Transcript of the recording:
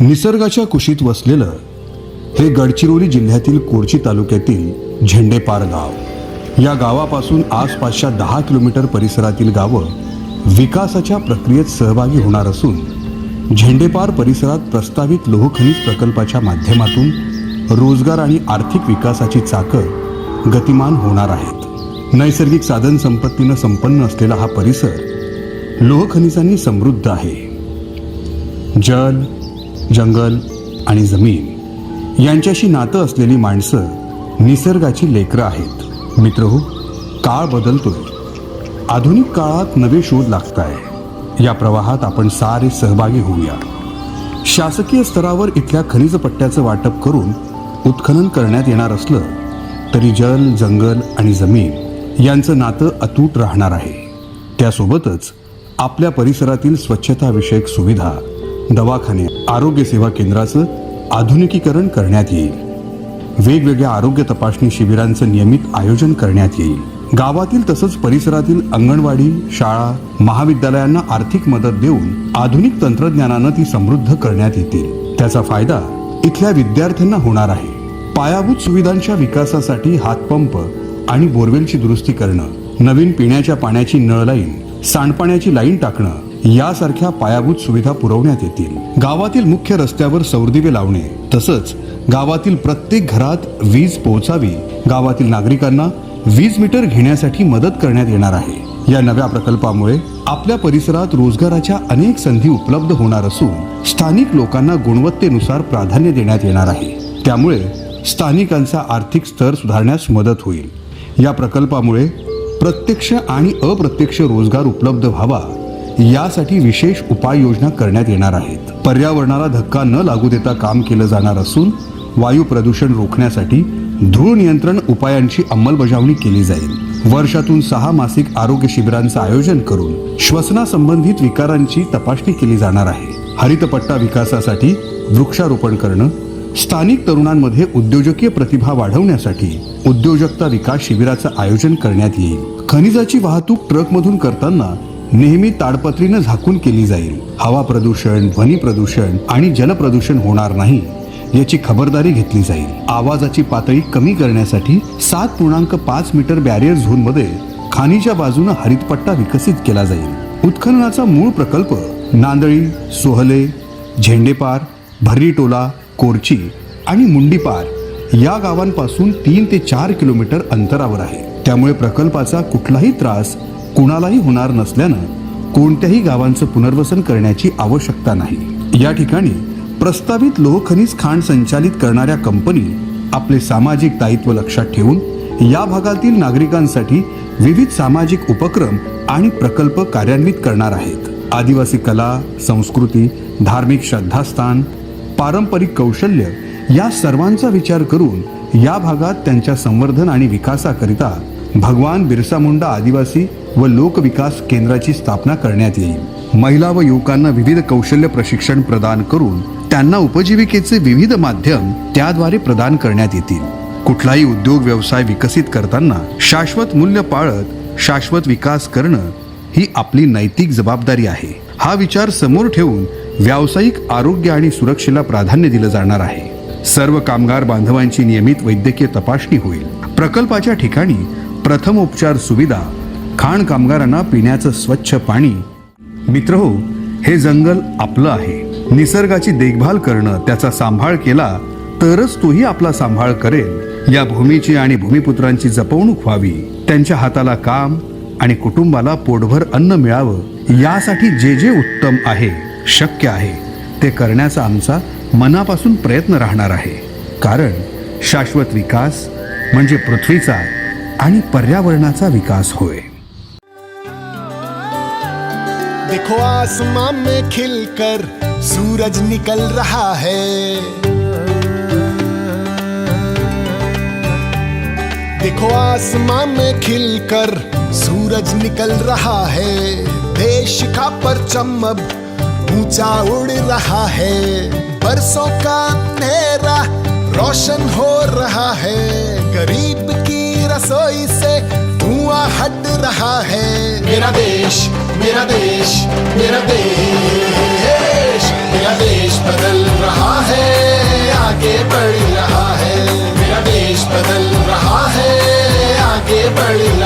निसर्गाच्या कुशीत वसलेलं हे गडचिरोली जिल्ह्यातील कोरची तालुक्यातील झेंडेपार गाव. या गावापासून आसपासच्या 10 किलोमीटर परिसरातील गावं विकासाच्या प्रक्रियेत सहभागी होणार असून झेंडेपार परिसरात प्रस्तावित लोहखनिज प्रकल्पाच्या माध्यमातून रोजगार आणि आर्थिक विकासाची चाकं गतिमान होणार आहेत. नैसर्गिक साधन संपत्तीनं संपन्न असलेला हा परिसर लोहखनिजांनी समृद्ध आहे. जल, जंगल आणि जमीन यांच्याशी नातं असलेली माणसं निसर्गाची लेकरं आहेत. मित्रहो, काळ बदलतोय. आधुनिक काळात नवे शोध लागताय. या प्रवाहात आपण सारे सहभागी होऊया. शासकीय स्तरावर इथल्या खनिज पट्ट्याचं वाटप करून उत्खनन करण्यात येणार असलं तरी जल, जंगल आणि जमीन यांचं नातं अतूट राहणार आहे. त्यासोबतच आपल्या परिसरातील स्वच्छता विषयक सुविधा, दवाखाने, आरोग्य सेवा केंद्राचं आधुनिकीकरण करण्यात येईल. वेगवेगळ्या आरोग्य तपासणी शिबिरांचं नियमित आयोजन करण्यात येईल. गावातील तसंच परिसरातील अंगणवाडी, शाळा, महाविद्यालयांना आर्थिक मदत देऊन आधुनिक तंत्रज्ञानानं ती समृद्ध करण्यात येतील. त्याचा फायदा इथल्या विद्यार्थ्यांना होणार आहे. पायाभूत सुविधांच्या विकासासाठी हातपंप आणि बोरवेलची दुरुस्ती करणं, नवीन पिण्याच्या पाण्याची नळ लाईन, सांडपाण्याची लाईन टाकणं यासारख्या पायाभूत सुविधा पुरवण्यात येतील. गावातील मुख्य रस्त्यावर सौरदिवे लावणे, तसंच गावातील प्रत्येक घरात वीज पोहोचावी, गावातील नागरिकांना वीज मीटर घेण्यासाठी मदत करण्यात येणार आहे. या नव्या प्रकल्पामुळे आपल्या परिसरात रोजगाराच्या अनेक संधी उपलब्ध होणार असून स्थानिक लोकांना गुणवत्तेनुसार प्राधान्य देण्यात येणार आहे. त्यामुळे स्थानिकांचा आर्थिक स्तर सुधारण्यास मदत होईल. या प्रकल्पामुळे प्रत्यक्ष आणि अप्रत्यक्ष रोजगार उपलब्ध व्हावा यासाठी विशेष उपाययोजना करण्यात येणार आहेत. पर्यावरणाला धक्का न लागू देता काम केलं जाणार असून वायू प्रदूषण रोखण्यासाठी धूळ नियंत्रण उपायांची अंमलबजावणी केली जाईल. वर्षातून 6 मासिक आरोग्य शिबिरांचं आयोजन करून श्वसनासंबंधित विकारांची तपासणी केली जाणार आहे. हरितपट्टा विकासासाठी वृक्षारोपण करणं, स्थानिक तरुणांमध्ये उद्योजकीय प्रतिभा वाढवण्यासाठी उद्योजकता विकास शिबिराचं आयोजन करण्यात येईल. खनिजाची वाहतूक ट्रकमधून करताना नेहमी ताडपत्रीनं झाकून केली जाईल. हवा प्रदूषण, ध्वनी प्रदूषण आणि जल प्रदूषण होणार नाही याची खबरदारी घेतली जाईल. आवाजाची पातळी कमी करण्यासाठी 7.5 मीटर बॅरियर झोनमध्ये खाणीच्या बाजूने हरितपट्टा विकसित केला जाईल. उत्खननाचा मूळ प्रकल्प नांदळी, सोहले, झेंडेपार, भर्रीटोला, कोरची आणि मुंडीपार या गावांपासून 3 ते 4 किलोमीटर अंतरावर आहे. त्यामुळे प्रकल्पाचा कुठलाही त्रास कुणालाही होणार नसल्यानं कोणत्याही गावांचं पुनर्वसन करण्याची आवश्यकता नाही. या ठिकाणी प्रस्तावित लोहखनिज खाण संचालित करणाऱ्या कंपनी आपले सामाजिक दायित्व लक्षात ठेवून या भागातील नागरिकांसाठी विविध सामाजिक उपक्रम आणि प्रकल्प कार्यान्वित करणार आहेत. आदिवासी कला, संस्कृती, धार्मिक श्रद्धास्थान, पारंपरिक कौशल्य या सर्वांचा विचार करून या भागात त्यांच्या संवर्धन आणि विकासाकरिता भगवान बिरसा मुंडा आदिवासी व लोक विकास केंद्राची स्थापना करण्यात येईल. महिला व युवकांना विविध कौशल्य प्रशिक्षण प्रदान करून त्यांना उपजीविकेचे विविध माध्यम त्याद्वारे प्रदान करण्यात येतील. कुठलाही उद्योग व्यवसाय विकसित करताना शाश्वत मूल्य पाळत शाश्वत विकास करणं ही आपली नैतिक जबाबदारी आहे. हा विचार समोर ठेवून व्यावसायिक आरोग्य आणि सुरक्षेला प्राधान्य दिलं जाणार आहे. सर्व कामगार बांधवांची नियमित वैद्यकीय तपासणी होईल. प्रकल्पाच्या ठिकाणी प्रथमोपचार सुविधा, खाण कामगारांना पिण्याचं स्वच्छ पाणी. मित्रहो, हे जंगल आपलं आहे. निसर्गाची देखभाल करणं, त्याचा सांभाळ केला तरच तोही आपला सांभाळ करेल. या भूमीची आणि भूमिपुत्रांची जपवणूक व्हावी. त्यांच्या हाताला काम आणि कुटुंबाला पोटभर अन्न मिळावं यासाठी जे जे उत्तम आहे, शक्य आहे ते करण्याचा आमचा मनापासून प्रयत्न राहणार आहे. कारण शाश्वत विकास म्हणजे पृथ्वीचा आणि पर्यावरणाचा विकास होय. देखो आसमां में खिलकर सूरज निकल रहा है. देखो आसमां में खिलकर सूरज निकल रहा है. देश का परचम अब ऊंचा उड़ रहा है. बरसों का अंधेरा रोशन हो रहा है. गरीब की रसोई से धुआं हट रहा है. मेरा देश, मेरा देश, मेरा देश, मेरा देश बदल रहा गड़बड़